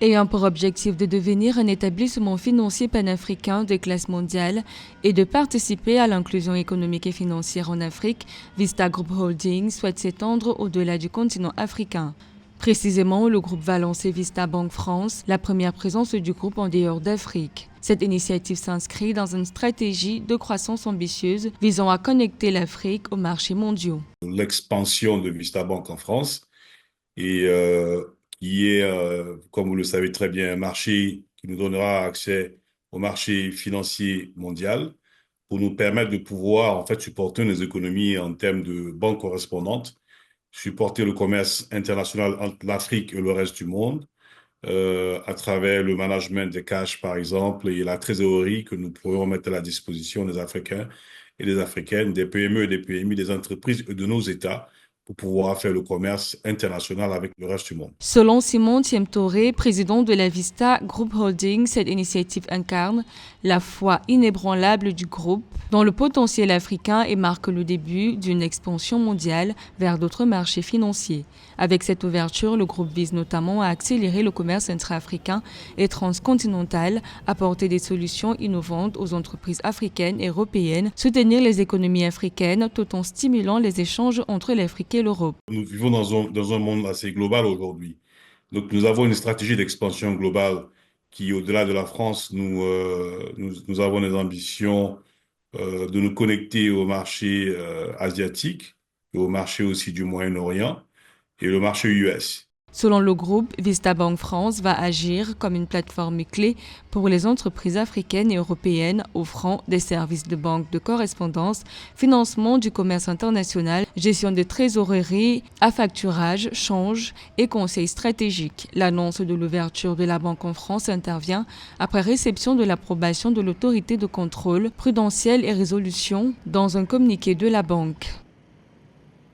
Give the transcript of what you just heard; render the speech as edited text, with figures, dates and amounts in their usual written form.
Ayant pour objectif de devenir un établissement financier panafricain de classe mondiale et de participer à l'inclusion économique et financière en Afrique, Vista Group Holdings souhaite s'étendre au-delà du continent africain. Précisément, le groupe va lancer Vista Bank France, la première présence du groupe en dehors d'Afrique. Cette initiative s'inscrit dans une stratégie de croissance ambitieuse visant à connecter l'Afrique aux marchés mondiaux. L'expansion de Vista Bank en France et qui est, comme vous le savez très bien, un marché qui nous donnera accès au marché financier mondial pour nous permettre de pouvoir en fait supporter nos économies en termes de banques correspondantes, supporter le commerce international entre l'Afrique et le reste du monde, à travers le management des cash, par exemple, et la trésorerie que nous pourrons mettre à la disposition des Africains et des Africaines, des PME et des PMI, des entreprises et de nos États pour pouvoir faire le commerce international avec le reste du monde. Selon Simon Thiemtoré, président de la Vista Group Holdings, cette initiative incarne la foi inébranlable du groupe dans le potentiel africain et marque le début d'une expansion mondiale vers d'autres marchés financiers. Avec cette ouverture, le groupe vise notamment à accélérer le commerce intra-africain et transcontinental, apporter des solutions innovantes aux entreprises africaines et européennes, soutenir les économies africaines tout en stimulant les échanges entre l'Afrique et l'Europe. Nous vivons dans un monde assez global aujourd'hui. Donc, nous avons une stratégie d'expansion globale qui, au-delà de la France, nous avons des ambitions de nous connecter au marché asiatique et au marché aussi du Moyen-Orient et le marché US. Selon le groupe, Vista Bank France va agir comme une plateforme clé pour les entreprises africaines et européennes offrant des services de banque de correspondance, financement du commerce international, gestion de trésorerie, affacturage, change et conseil stratégique. L'annonce de l'ouverture de la banque en France intervient après réception de l'approbation de l'autorité de contrôle prudentiel et résolution dans un communiqué de la banque.